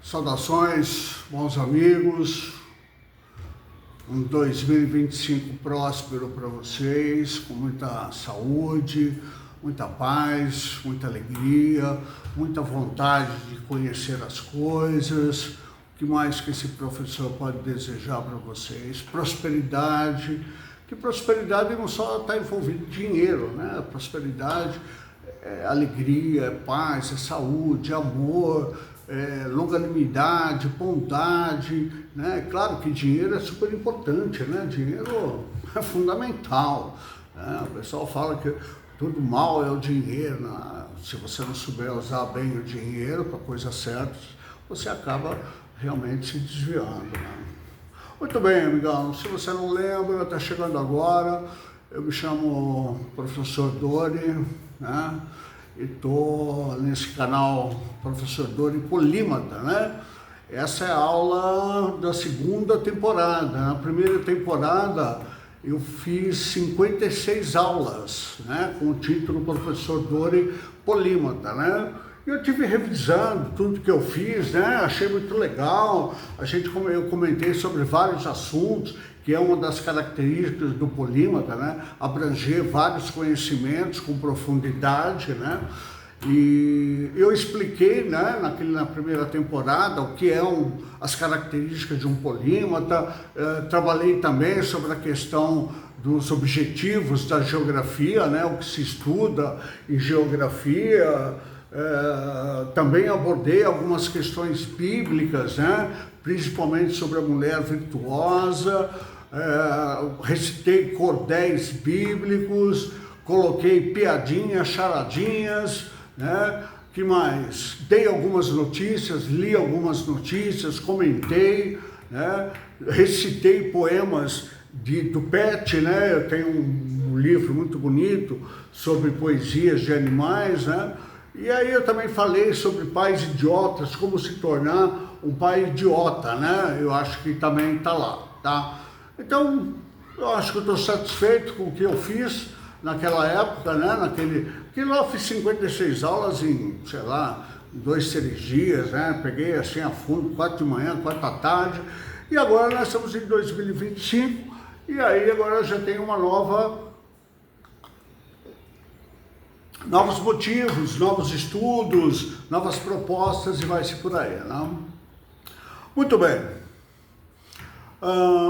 Saudações, bons amigos, um 2025 próspero para vocês, com muita saúde, muita paz, muita alegria, muita vontade de conhecer as coisas. O que mais que esse professor pode desejar para vocês? Prosperidade, que prosperidade não só está envolvida em dinheiro, né? Prosperidade é alegria, é paz, é saúde, é amor, longanimidade, bondade, né? Claro que dinheiro é super importante, né? Dinheiro é fundamental, né? O pessoal fala que tudo mal é o dinheiro, né? Se você não souber usar bem o dinheiro para coisas certas, você acaba realmente se desviando, né? Muito bem, amigão, se você não lembra, está chegando agora, eu me chamo Professor Dori, né? E estou nesse canal Professor Dori Polímata, né? Essa é a aula da segunda temporada. Na primeira temporada eu fiz 56 aulas, né? Com o título Professor Dori Polímata, né? E eu tive revisando tudo que eu fiz, né? Achei muito legal. Eu comentei sobre vários assuntos, que é uma das características do polímata, né? Abranger vários conhecimentos com profundidade, né? E eu expliquei, né, na primeira temporada o que as características de um polímata. Trabalhei também sobre a questão dos objetivos da geografia, né? O que se estuda em geografia. Também abordei algumas questões bíblicas, né? Principalmente sobre a mulher virtuosa, recitei cordéis bíblicos, coloquei piadinhas, charadinhas, né? Que mais? Dei algumas notícias, li algumas notícias, comentei, né? Recitei poemas do Pet, né? Eu tenho um livro muito bonito sobre poesias de animais, né? E aí eu também falei sobre pais idiotas, como se tornar um pai idiota, né? Eu acho que também está lá, tá? Então, eu acho que eu estou satisfeito com o que eu fiz naquela época, né? Que lá eu fiz 56 aulas em, sei lá, 2, 3 dias, né? Peguei assim a fundo, 4 de manhã, 4 da tarde. E agora nós estamos em 2025, e aí agora eu já tenho novos motivos, novos estudos, novas propostas e vai-se por aí, né? Muito bem.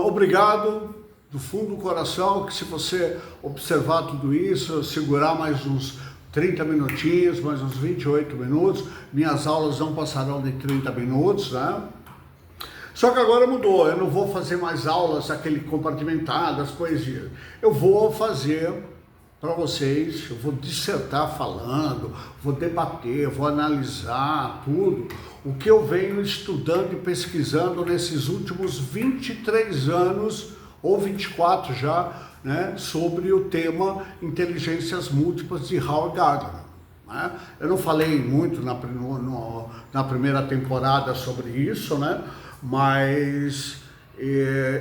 Obrigado do fundo do coração, que se você observar tudo isso, segurar mais uns 30 minutinhos, mais uns 28 minutos, minhas aulas não passarão de 30 minutos, né? Só que agora mudou, eu não vou fazer mais aulas, aquele compartimentadas, poesias. Eu vou fazer para vocês, eu vou dissertar falando, vou debater, vou analisar tudo o que eu venho estudando e pesquisando nesses últimos 23 anos, ou 24 já, né, sobre o tema inteligências múltiplas de Howard Gardner, né? Eu não falei muito na primeira temporada sobre isso, né, mas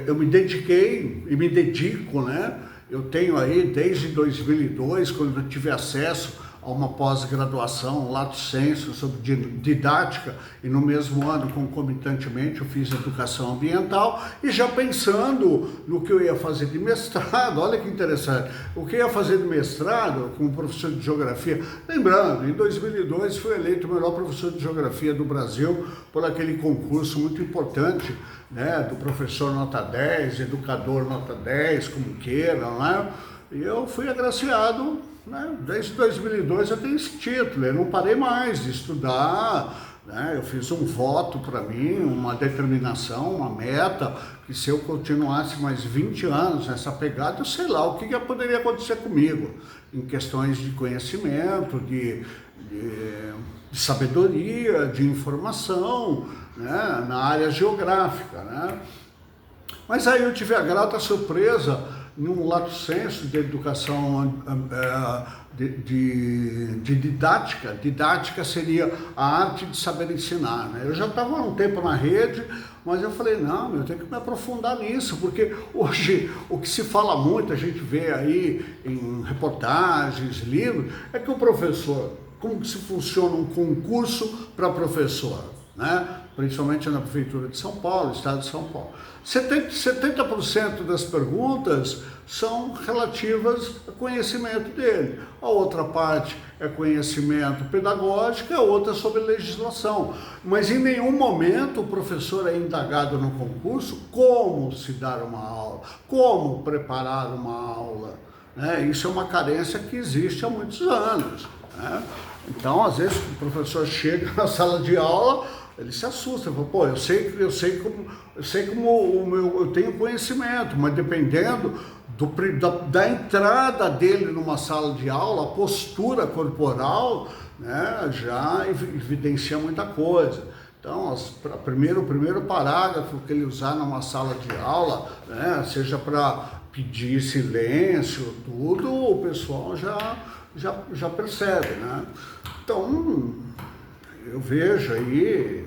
eu me dediquei e me dedico, né? Eu tenho aí, desde 2002, quando eu tive acesso a uma pós-graduação, lato sensu, sobre didática, e no mesmo ano, concomitantemente, eu fiz educação ambiental, e já pensando no que eu ia fazer de mestrado, olha que interessante, o que eu ia fazer de mestrado como professor de geografia, lembrando, em 2002 fui eleito o melhor professor de geografia do Brasil por aquele concurso muito importante, né, do professor nota 10, educador nota 10, como queiram, né? E eu fui agraciado, né? Desde 2002 eu tenho esse título, eu não parei mais de estudar, né? Eu fiz um voto para mim, uma determinação, uma meta, que se eu continuasse mais 20 anos nessa pegada, eu sei lá o que poderia acontecer comigo, em questões de conhecimento, de sabedoria, de informação, né? Na área geográfica, né? Mas aí eu tive a grata surpresa, num lato sensu de educação, de didática. Didática seria a arte de saber ensinar, né? Eu já estava há um tempo na rede, mas eu falei, não, eu tenho que me aprofundar nisso, porque hoje o que se fala muito, a gente vê aí em reportagens, livros, é que o professor, como que se funciona um concurso para professor, né? Principalmente na Prefeitura de São Paulo, Estado de São Paulo. 70% das perguntas são relativas ao conhecimento dele. A outra parte é conhecimento pedagógico, a outra sobre legislação. Mas em nenhum momento o professor é indagado no concurso como se dar uma aula, como preparar uma aula. Isso é uma carência que existe há muitos anos. Então, às vezes, o professor chega na sala de aula, ele se assusta, fala, pô, eu sei como eu tenho conhecimento, mas dependendo da entrada dele numa sala de aula, a postura corporal, já evidencia muita coisa. Então, o primeiro parágrafo que ele usar numa sala de aula, seja para pedir silêncio, tudo, o pessoal já percebe, Então, eu vejo aí,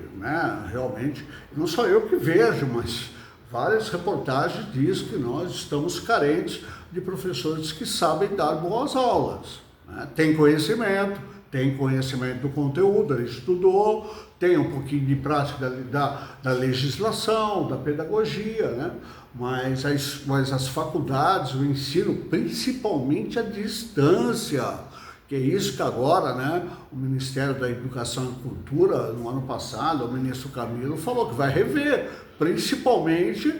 realmente, não só eu que vejo, mas várias reportagens dizem que nós estamos carentes de professores que sabem dar boas aulas. Tem conhecimento do conteúdo, ele estudou, tem um pouquinho de prática da legislação, da pedagogia, mas as faculdades, o ensino, principalmente a distância, que é isso que agora, o Ministério da Educação e Cultura, no ano passado, o ministro Camilo falou que vai rever, principalmente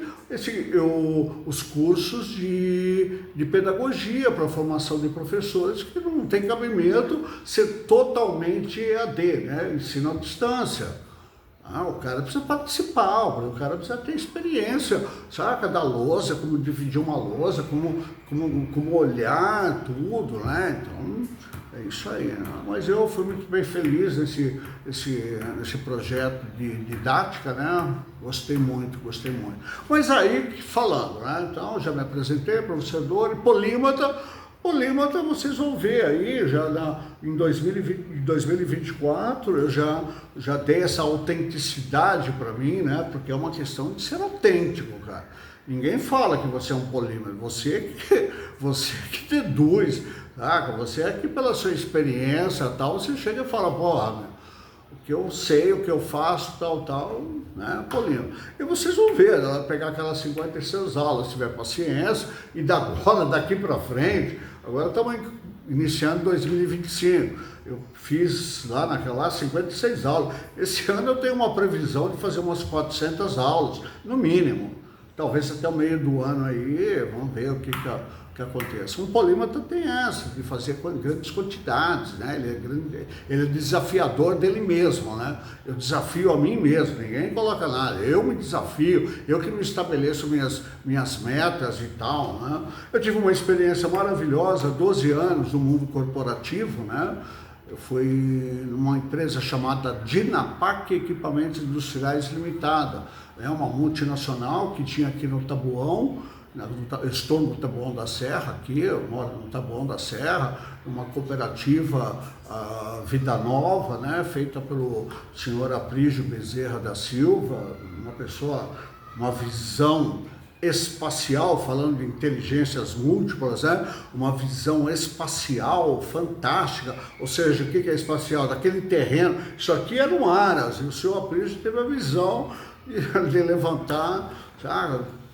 os cursos de pedagogia para a formação de professores, que não tem cabimento ser totalmente EAD, ensino à distância. O cara precisa participar, o cara precisa ter experiência, saca, da lousa, como dividir uma lousa, como olhar tudo, Então, é isso aí, Mas eu fui muito bem feliz nesse projeto de didática, Gostei muito. Mas aí, falando, Então, já me apresentei, professor e polímata, vocês vão ver aí, em 2024, eu já dei essa autenticidade para mim, Porque é uma questão de ser autêntico, cara. Ninguém fala que você é um polímata, você que deduz, saca? Você é que pela sua experiência, tal, você chega e fala, porra, o que eu sei, o que eu faço, tal, polímata. E vocês vão ver, ela vai pegar aquelas 56 aulas, se tiver paciência, e daqui para frente, agora estamos iniciando 2025, eu fiz lá 56 aulas. Esse ano eu tenho uma previsão de fazer umas 400 aulas, no mínimo. Talvez até o meio do ano aí, vamos ver o que acontece. Um polímata tem essa, de fazer grandes quantidades, ele é desafiador dele mesmo, Eu desafio a mim mesmo, ninguém coloca nada, eu me desafio, eu que me estabeleço minhas metas e tal, Eu tive uma experiência maravilhosa, 12 anos no mundo corporativo, Eu fui numa empresa chamada Dinapac Equipamentos Industriais Limitada, uma multinacional que tinha aqui no Taboão. Eu estou no Taboão da Serra aqui, eu moro no Taboão da Serra, uma cooperativa Vida Nova, feita pelo senhor Aprígio Bezerra da Silva, uma visão espacial, falando de inteligências múltiplas, uma visão espacial fantástica. Ou seja, o que é espacial? Daquele terreno, isso aqui era um Aras, e o senhor Aprígio teve a visão de levantar,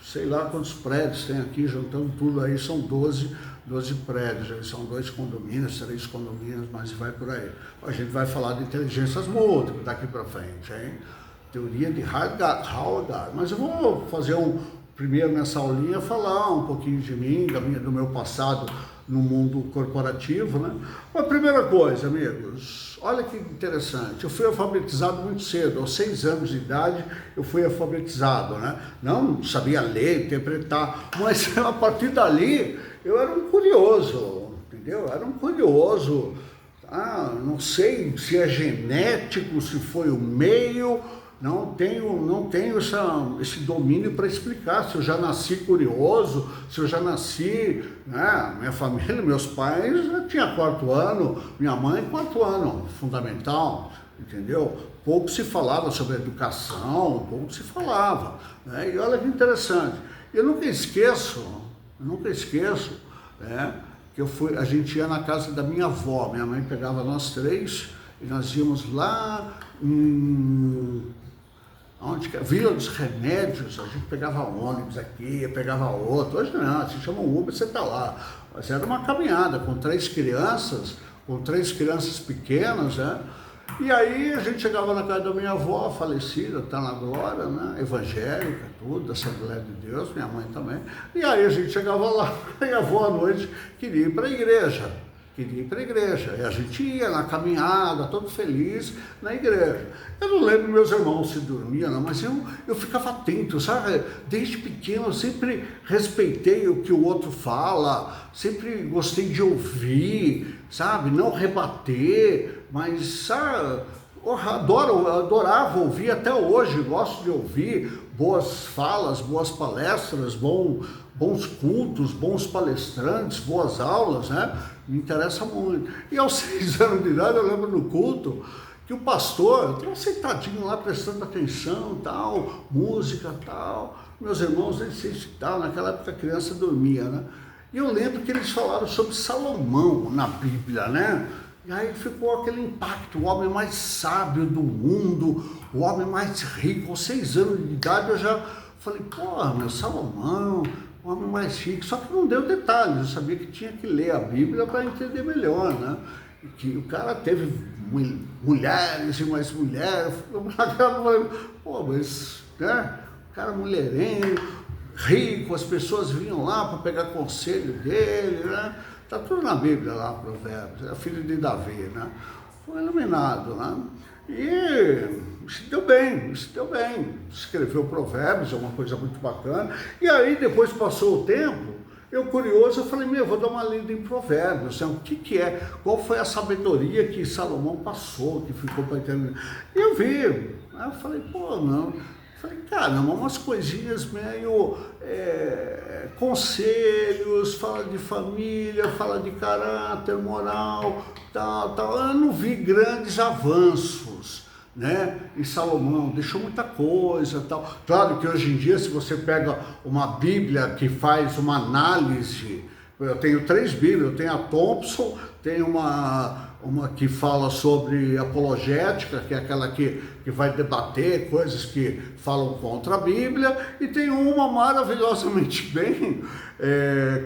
sei lá quantos prédios tem aqui, juntando tudo aí, são 12 prédios, são 2 condomínios, 3 condomínios, mas vai por aí. A gente vai falar de inteligências múltiplas daqui para frente, Teoria de Howard, mas eu vou fazer primeiro nessa aulinha, falar um pouquinho de mim, do meu passado no mundo corporativo, A primeira coisa, amigos, olha que interessante, eu fui alfabetizado muito cedo, aos 6 anos de idade eu fui alfabetizado, Não sabia ler, interpretar, mas a partir dali eu era um curioso, entendeu? Era um curioso, não sei se é genético, se foi o meio, não tenho esse domínio para explicar, se eu já nasci curioso, se eu já nasci, minha família, meus pais já tinham 4º ano, minha mãe 4º ano, fundamental, entendeu? Pouco se falava sobre educação, pouco se falava, E olha que interessante, eu nunca esqueço, que a gente ia na casa da minha avó, minha mãe pegava nós 3 e nós íamos lá Vila dos Remédios, a gente pegava ônibus aqui, pegava outro. Hoje não, se chama um Uber, você está lá. Mas era uma caminhada com três crianças pequenas, né? E aí a gente chegava na casa da minha avó, falecida, está na glória, né? Evangélica, tudo, da Assembleia de Deus, minha mãe também. E aí a gente chegava lá, e a avó à noite queria ir para a igreja. E a gente ia na caminhada, todo feliz, na igreja. Eu não lembro meus irmãos se dormiam, não, mas eu ficava atento, sabe? Desde pequeno eu sempre respeitei o que o outro fala, sempre gostei de ouvir, sabe? Não rebater, mas, sabe? Eu adorava ouvir até hoje, gosto de ouvir boas falas, boas palestras, bons cultos, bons palestrantes, boas aulas, né? Me interessa muito. E aos 6 anos de idade, eu lembro no culto que o pastor estava sentadinho lá prestando atenção, tal, música, tal. Meus irmãos, nem sei se tal, naquela época a criança dormia, né? E eu lembro que eles falaram sobre Salomão na Bíblia, né? E aí ficou aquele impacto, o homem mais sábio do mundo, o homem mais rico. Aos 6 anos de idade eu já falei, pô, meu Salomão, o homem mais rico. Só que não deu detalhes, eu sabia que tinha que ler a Bíblia para entender melhor, né? E que o cara teve mulheres e mais mulheres. Pô, mas, né? O cara mulherengo, rico, as pessoas vinham lá para pegar conselho dele, né? Está tudo na Bíblia lá, Provérbios, é filho de Davi, né? Foi iluminado, né? E se deu bem. Escreveu Provérbios, é uma coisa muito bacana. E aí, depois passou o tempo, eu curioso, eu falei, vou dar uma lida em Provérbios, né? O que é? Qual foi a sabedoria que Salomão passou, que ficou para entender? E eu vi, aí eu falei, pô, não... Falei, caramba, umas coisinhas meio conselhos, fala de família, fala de caráter, moral, tal. Eu não vi grandes avanços, né? Em Salomão, deixou muita coisa, tal. Claro que hoje em dia, se você pega uma Bíblia que faz uma análise, eu tenho 3 Bíblias, eu tenho a Thompson, tenho uma que fala sobre apologética, que é aquela que vai debater coisas que falam contra a Bíblia, e tem uma maravilhosamente bem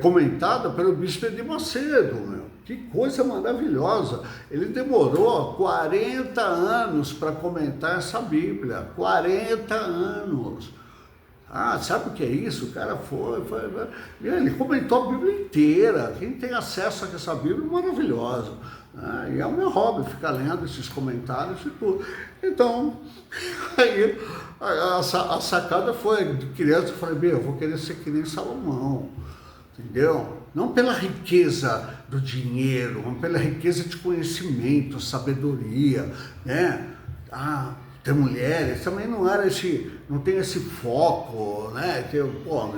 comentada pelo Bispo Edir Macedo, meu. Que coisa maravilhosa! Ele demorou 40 anos para comentar essa Bíblia, 40 anos. Ah, sabe o que é isso? O cara foi, ele comentou a Bíblia inteira. Quem tem acesso a essa Bíblia é maravilhosa. E é o meu hobby, ficar lendo esses comentários e tudo. Então, aí a sacada foi, de criança, eu falei, eu vou querer ser que nem Salomão, entendeu? Não pela riqueza do dinheiro, mas pela riqueza de conhecimento, sabedoria, né? Ter mulheres, também não tem esse foco, né?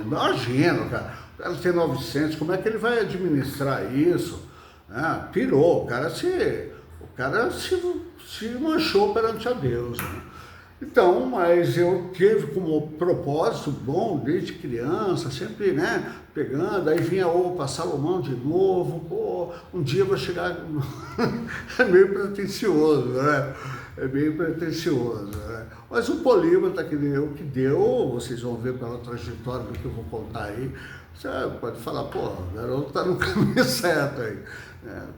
Imagina, cara, o cara tem 900, como é que ele vai administrar isso? Pirou, o cara se manchou perante a Deus, né? Então, mas eu tive como propósito bom, desde criança, sempre, né, pegando, aí vinha, Salomão de novo, um dia eu vou chegar, é meio pretensioso, né? Né? Mas o políglota que deu, vocês vão ver pela trajetória do que eu vou contar aí, você pode falar, o garoto está no caminho certo aí.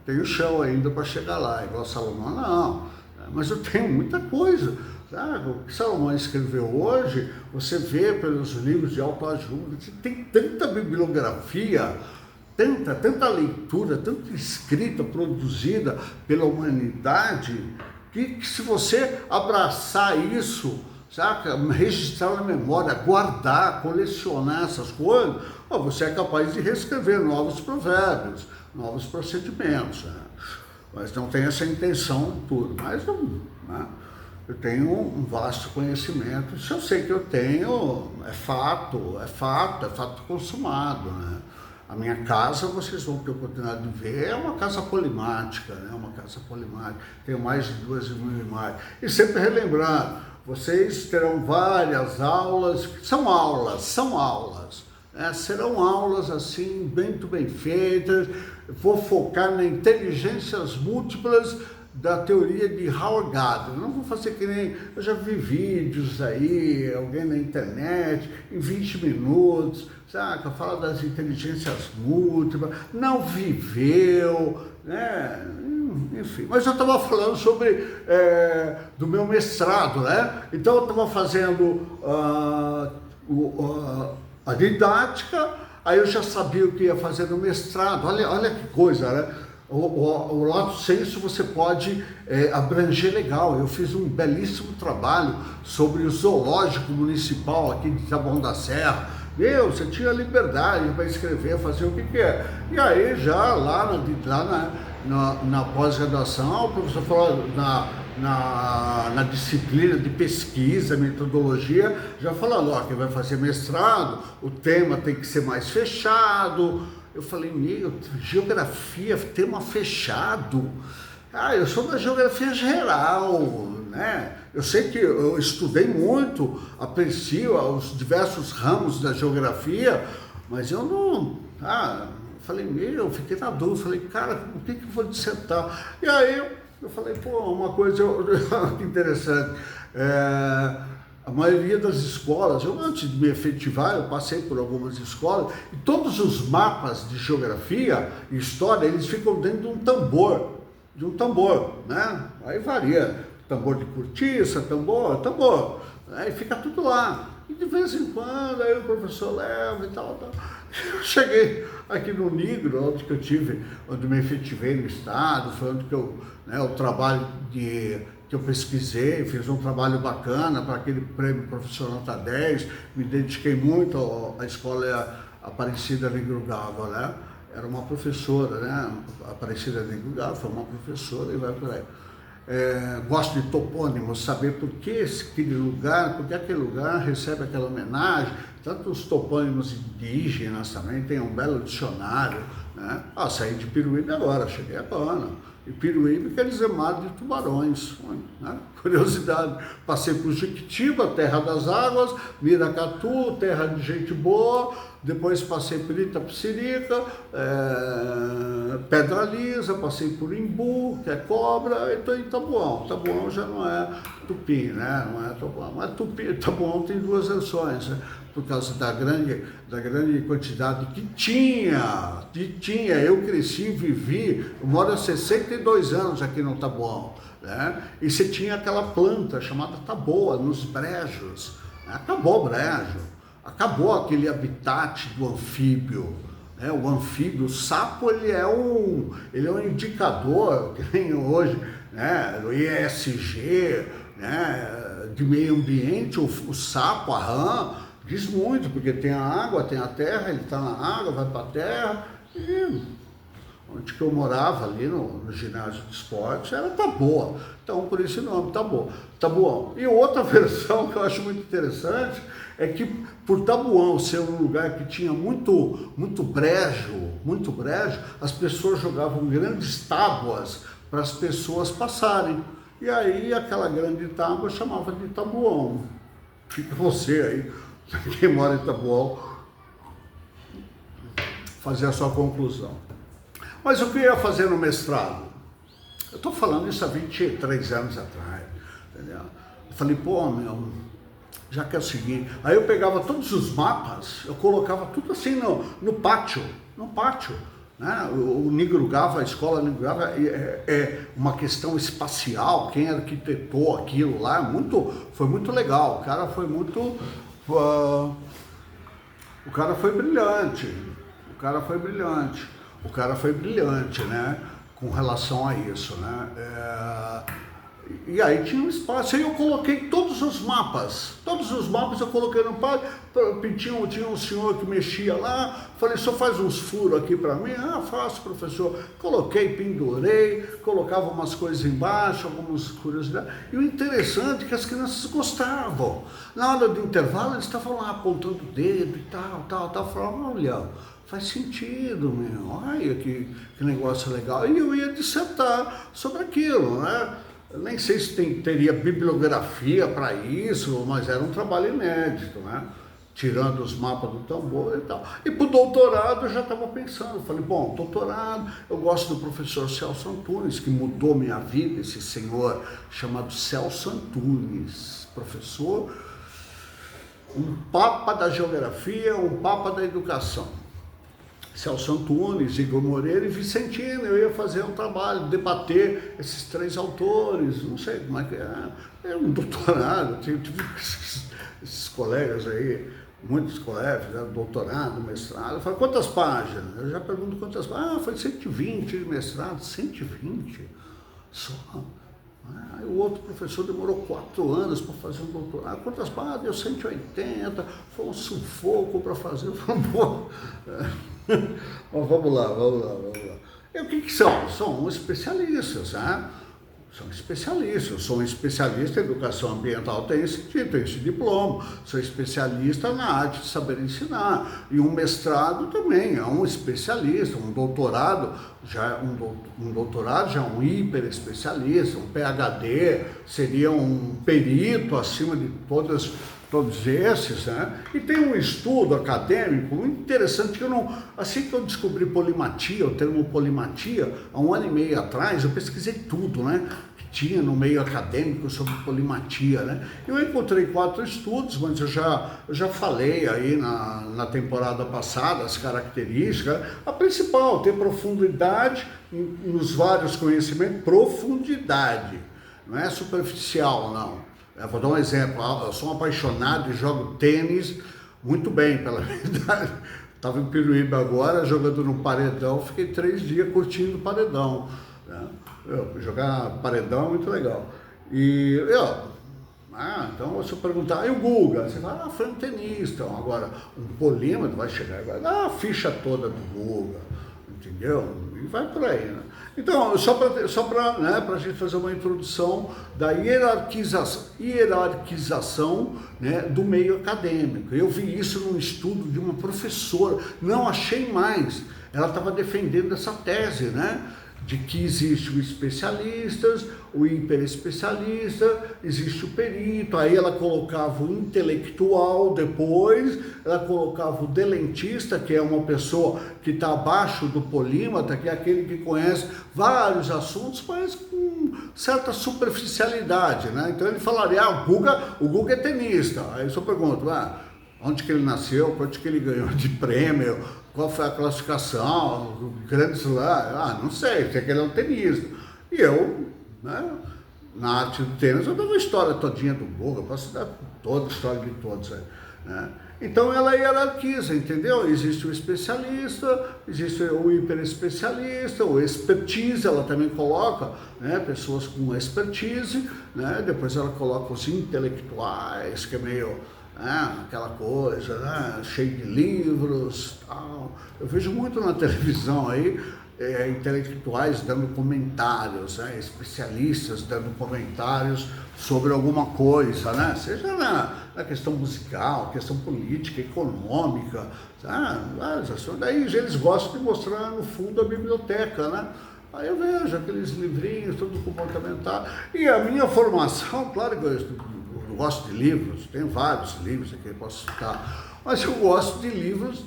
Tem o chão ainda para chegar lá, igual Salomão, não. Mas eu tenho muita coisa. Sabe? O que Salomão escreveu hoje, você vê pelos livros de autoajuda, tem tanta bibliografia, tanta leitura, tanta escrita produzida pela humanidade, que se você abraçar isso, saca? Registrar na memória, guardar, colecionar essas coisas, você é capaz de reescrever novos provérbios, novos procedimentos, né? Mas não tem essa intenção tudo. Mas eu tenho um vasto conhecimento. Se eu sei que eu tenho, é fato consumado, né? A minha casa, vocês vão ter a oportunidade de ver, é uma casa polimática, né? Tenho mais de 2.000 imagens. E sempre relembrando, vocês terão várias aulas, são aulas, né? Serão aulas assim, muito bem feitas. Vou focar nas inteligências múltiplas da teoria de Howard Gardner. Não vou fazer que nem... Eu já vi vídeos aí, alguém na internet, em 20 minutos, saca? Fala das inteligências múltiplas, não viveu, né? Enfim, mas eu estava falando sobre do meu mestrado, né? Então eu estava fazendo a didática, aí eu já sabia o que ia fazer no mestrado. Olha que coisa, né? O lato sensu você pode abranger legal. Eu fiz um belíssimo trabalho sobre o zoológico municipal aqui de Taboão da Serra. Você tinha liberdade para escrever, fazer o que quer. E aí já lá na pós-graduação, o professor falou na disciplina de pesquisa, metodologia, já falando, ó, que vai fazer mestrado, o tema tem que ser mais fechado. Eu falei, geografia, tema fechado. Eu sou da geografia geral, né? Eu sei que eu estudei muito, aprecio os diversos ramos da geografia, mas eu não... falei, fiquei na dúvida, falei, cara, o que eu vou dissertar? E aí eu falei, uma coisa que interessante, a maioria das escolas, antes de me efetivar, eu passei por algumas escolas, e todos os mapas de geografia e história, eles ficam dentro de um tambor, né? Aí varia, tambor de cortiça, tambor, aí fica tudo lá. E de vez em quando, aí o professor leva e tal. Eu cheguei aqui no Nigro, onde me efetivei no estado, foi onde que o trabalho que eu pesquisei, fiz um trabalho bacana para aquele prêmio profissional nota 10, me dediquei muito à escola Aparecida Negro-Gava, né? Era uma professora, né? Aparecida Negro-Gava, foi uma professora e vai por aí. Gosto de topônimos, saber por que aquele lugar recebe aquela homenagem, tanto os topônimos indígenas também, tem um belo dicionário, né? Saí de Piruíbe agora, cheguei agora, e Piruíbe quer dizer mar de tubarões, né? Curiosidade, passei por Jequitiba, terra das águas, Miracatu, terra de gente boa, depois passei por Itapecerica, Pedra Lisa, passei por Imbu, que é cobra, e estou em Taboão. Taboão já não é Tupi, né? Não é Taboão, mas Taboão tem duas versões, né? Por causa da grande quantidade que tinha. Eu cresci, vivi, eu moro há 62 anos aqui no Taboão, né? E você tinha aquela planta chamada taboa nos brejos, né? Acabou o brejo, acabou aquele habitat do anfíbio, né? O anfíbio, o sapo, ele é um indicador, que nem hoje, né? No ESG, né? De meio ambiente, o sapo, a rã, diz muito, porque tem a água, tem a terra, ele está na água, vai para a terra, e onde que eu morava ali no ginásio de esportes era Taboa, então por esse nome, Taboão. E outra versão que eu acho muito interessante é que por Taboão ser um lugar que tinha muito brejo, as pessoas jogavam grandes tábuas para as pessoas passarem, e aí aquela grande tábua chamava de Taboão. Fica você aí, quem mora em Taboão, fazer a sua conclusão. Mas o que eu ia fazer no mestrado? Eu estou falando isso há 23 anos atrás, entendeu? Eu falei, já que é o seguinte, aí eu pegava todos os mapas, eu colocava tudo assim no pátio, né? O Negro-Gava, a escola Negro-Gava é uma questão espacial, quem arquitetou aquilo lá, foi muito legal, o cara foi brilhante, né, com relação a isso, né, e aí tinha um espaço, aí eu coloquei todos os mapas eu coloquei no pátio, tinha um senhor que mexia lá, falei, só faz uns furos aqui para mim, faço, professor, coloquei, pendurei, colocava umas coisas embaixo, algumas curiosidades, e o interessante é que as crianças gostavam, na hora do intervalo eles estavam lá apontando o dedo e tal, falavam, olha, faz sentido, olha que negócio legal. E eu ia dissertar sobre aquilo, né? Eu nem sei se teria bibliografia para isso, mas era um trabalho inédito, né? tirando os mapas do tambor e tal. E para o doutorado eu já estava pensando, falei, bom, doutorado, eu gosto do professor Celso Antunes, que mudou minha vida, esse senhor chamado Celso Antunes, professor, um papa da geografia, um papa da educação. Celso Antunes, Igor Moreira e Vicentino, eu ia fazer um trabalho, debater esses 3 autores, não sei como é que é um doutorado, tive esses colegas aí, muitos colegas, né, doutorado, mestrado, eu falei, quantas páginas? Eu já pergunto quantas páginas, foi 120 de mestrado, 120 só. Aí o outro professor demorou 4 anos para fazer um doutorado. Quantas páginas? Deu 180, foi um sufoco para fazer. Eu falei, pô, mas vamos lá. E o que são? São especialistas, né? São especialistas. Eu sou um especialista em educação ambiental, tenho esse título, tenho esse diploma. Sou especialista na arte de saber ensinar. E um mestrado também é um especialista. Um doutorado já é um hiper especialista. Um PhD seria um perito acima de todos esses, né? E tem um estudo acadêmico muito interessante que assim que eu descobri polimatia, o termo polimatia, há 1 ano e meio atrás, eu pesquisei tudo, né? Que tinha no meio acadêmico sobre polimatia, né? Eu encontrei 4 estudos, mas eu já falei aí na temporada passada as características. A principal, ter profundidade nos vários conhecimentos, profundidade, não é superficial, não. Eu vou dar um exemplo, eu sou um apaixonado e jogo tênis muito bem, pela verdade. Estava em Piruíba agora, jogando no paredão, fiquei 3 dias curtindo o paredão. Né? Jogar paredão é muito legal. Então se eu perguntar, e o Guga? Você fala, foi um tenista. Agora, um polímetro vai chegar e vai dar a ficha toda do Guga, entendeu? E vai por aí, né? Então, só para né, a gente fazer uma introdução da hierarquização né, do meio acadêmico. Eu vi isso num estudo de uma professora, não achei mais. Ela estava defendendo essa tese, né? De que existe o especialista, o hiperespecialista, existe o perito, aí ela colocava o intelectual depois, ela colocava o delentista, que é uma pessoa que está abaixo do polímata, que é aquele que conhece vários assuntos, mas com certa superficialidade, né? Então ele falaria, o Guga é tenista. Aí eu só pergunto, onde que ele nasceu, quanto que ele ganhou de prêmio, qual foi a classificação, grandes lá, não sei que ele é um tenista. E eu, né, na arte do tênis, eu dou a história todinha do Guga, posso dar toda a história de todos aí, né? Então ela hierarquiza, entendeu? Existe o especialista, existe o hiperespecialista, o expertise, ela também coloca, né, pessoas com expertise, né? Depois ela coloca os intelectuais, que é meio... aquela coisa, né? Cheio de livros, tal. Eu vejo muito na televisão aí, intelectuais dando comentários, né? Especialistas dando comentários sobre alguma coisa, né? Seja na questão musical, questão política, econômica, vários assuntos. Daí eles gostam de mostrar no fundo a biblioteca, né? Aí eu vejo aqueles livrinhos, tudo comportamental. E a minha formação, claro que eu gosto de livros, tem vários livros aqui que eu posso citar, mas eu gosto de livros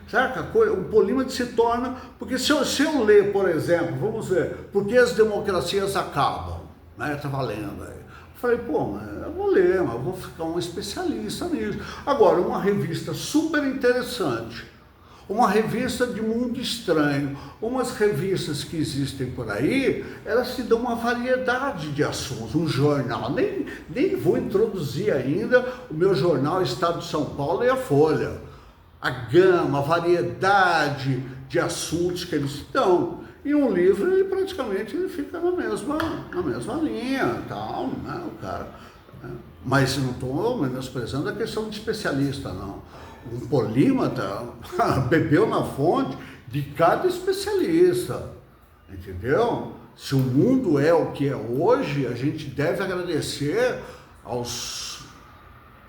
sabe, o polímata se torna, porque se eu ler, por exemplo, vamos ver, por que as democracias acabam, né, tá valendo aí. Eu falei, eu vou ler, mas eu vou ficar um especialista nisso. Agora, uma revista super interessante, uma revista de mundo estranho, umas revistas que existem por aí, elas te dão uma variedade de assuntos, um jornal, nem vou introduzir ainda o meu jornal Estado de São Paulo e a Folha, a gama, a variedade de assuntos que eles dão. E um livro, ele praticamente fica na mesma linha, tal, né, o cara. Né? Mas não estou menosprezando a questão de especialista, não. Um polímata bebeu na fonte de cada especialista, entendeu? Se o mundo é o que é hoje, a gente deve agradecer aos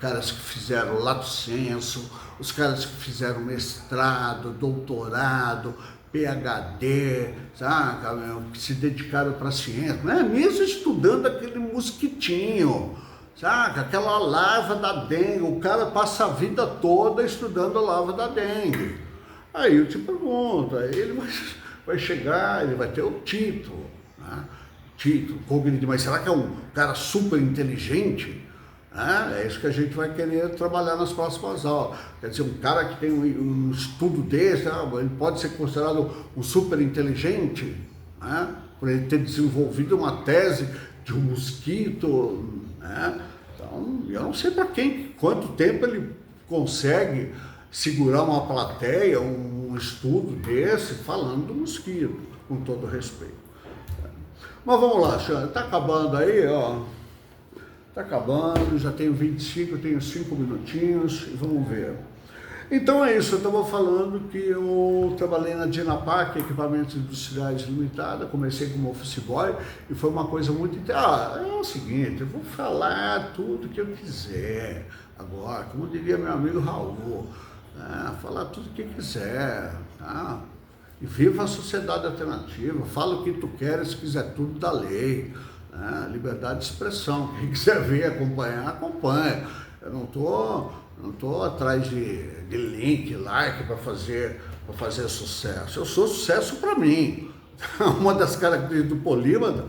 caras que fizeram lato sensu, os caras que fizeram mestrado, doutorado, PhD, sabe? Que se dedicaram para a ciência, né? Mesmo estudando aquele mosquitinho, saca? Aquela larva da dengue, o cara passa a vida toda estudando a larva da dengue. Aí eu te pergunto, aí ele vai chegar, ele vai ter o título, né? Título, cognitivo, mas será que é um cara super inteligente? É isso que a gente vai querer trabalhar nas próximas aulas. Quer dizer, um cara que tem um estudo desse, ele pode ser considerado um super inteligente, né? Por ele ter desenvolvido uma tese de um mosquito, né? Então, eu não sei para quanto tempo ele consegue segurar uma plateia, um estudo desse, falando do mosquito, com todo respeito. Mas vamos lá, Xande, tá acabando aí, ó. Tá acabando, já tenho 25, tenho 5 minutinhos e vamos ver. Então é isso, eu estava falando que eu trabalhei na Dinapac, Equipamentos Industriais Limitada, comecei como office boy e foi uma coisa muito... é o seguinte, eu vou falar tudo que eu quiser agora, como diria meu amigo Raul, falar tudo que quiser, tá? E viva a sociedade alternativa, fala o que tu queres, se quiser tudo da lei, né? Liberdade de expressão, quem quiser ver, acompanhar, acompanha. Eu não tô atrás de link, like para fazer sucesso. Eu sou sucesso para mim. Uma das características do polímata,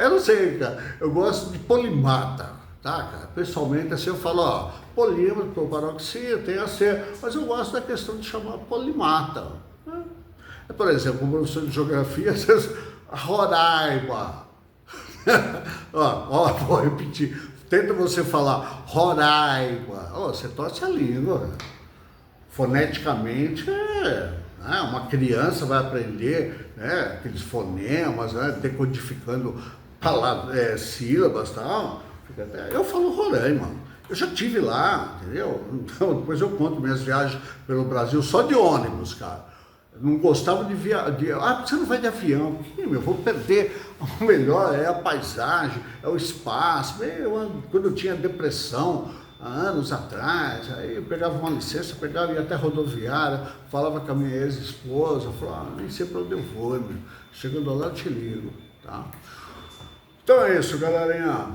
eu não sei, cara, eu gosto de polimata, tá, cara? Pessoalmente, assim, eu falo, ó, polímata, proparoxia, tem a ser, mas eu gosto da questão de chamar polimata, né? Por exemplo, como professor de geografia, às vezes, Roraima. Vou repetir. Tenta você falar Roraima. Você torce a língua. Foneticamente, uma criança vai aprender, né, aqueles fonemas, né, decodificando palavras, sílabas e tal. Eu falo Roraima. Eu já estive lá, entendeu? Então, depois eu conto minhas viagens pelo Brasil só de ônibus, cara. Não gostava de você não vai de avião. Eu vou perder. O melhor é a paisagem, é o espaço. Quando eu tinha depressão, há anos atrás, aí eu pegava uma licença, ia até rodoviária, falava com a minha ex-esposa, falava, nem sei para onde eu vou, meu. Chegando lá eu te ligo, tá? Então é isso, galerinha.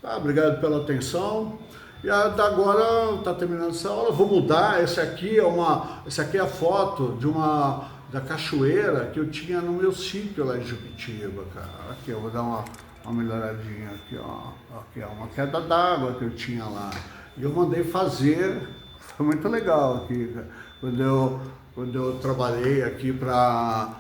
Tá, obrigado pela atenção. E agora está terminando essa aula, vou mudar. Essa aqui é a foto da cachoeira que eu tinha no meu sítio lá em Juquitiba, cara. Aqui, eu vou dar uma melhoradinha aqui, ó. Aqui, ó, uma queda d'água que eu tinha lá. E eu mandei fazer, foi muito legal aqui, cara. Quando eu trabalhei aqui para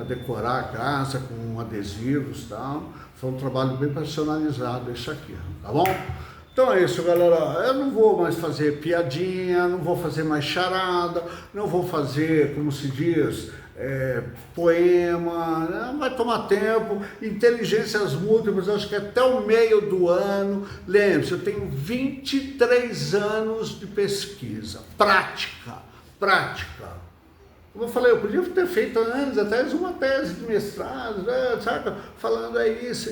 decorar a casa com adesivos e tal. Foi um trabalho bem personalizado esse aqui, tá bom? Então é isso, galera. Eu não vou mais fazer piadinha, não vou fazer mais charada, não vou fazer, como se diz, poema, né? Vai tomar tempo. Inteligências múltiplas, acho que até o meio do ano. Lembre-se, eu tenho 23 anos de pesquisa, prática. Como eu falei, eu podia ter feito anos atrás uma tese de mestrado, né, saca? Falando isso,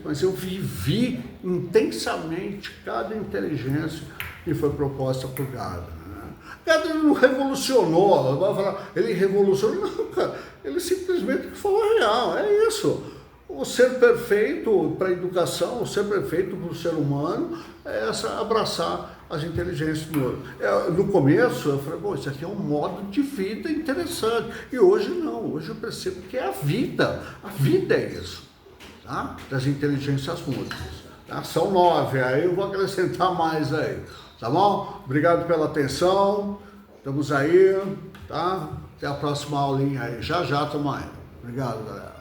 mas eu vivi intensamente cada inteligência que foi proposta por Gadamer, né? Gadamer não revolucionou, vai falar, ele revolucionou, não, cara, ele simplesmente falou a real, é isso. O ser perfeito para a educação, o ser perfeito para o ser humano é abraçar as inteligências do outro. No começo eu falei, isso aqui é um modo de vida interessante. E hoje não, hoje eu percebo que é a vida é isso, tá? Das inteligências múltiplas. Tá? São 9, aí eu vou acrescentar mais aí, tá bom? Obrigado pela atenção, estamos aí, tá? Até a próxima aulinha aí, já estamos aí. Obrigado, galera.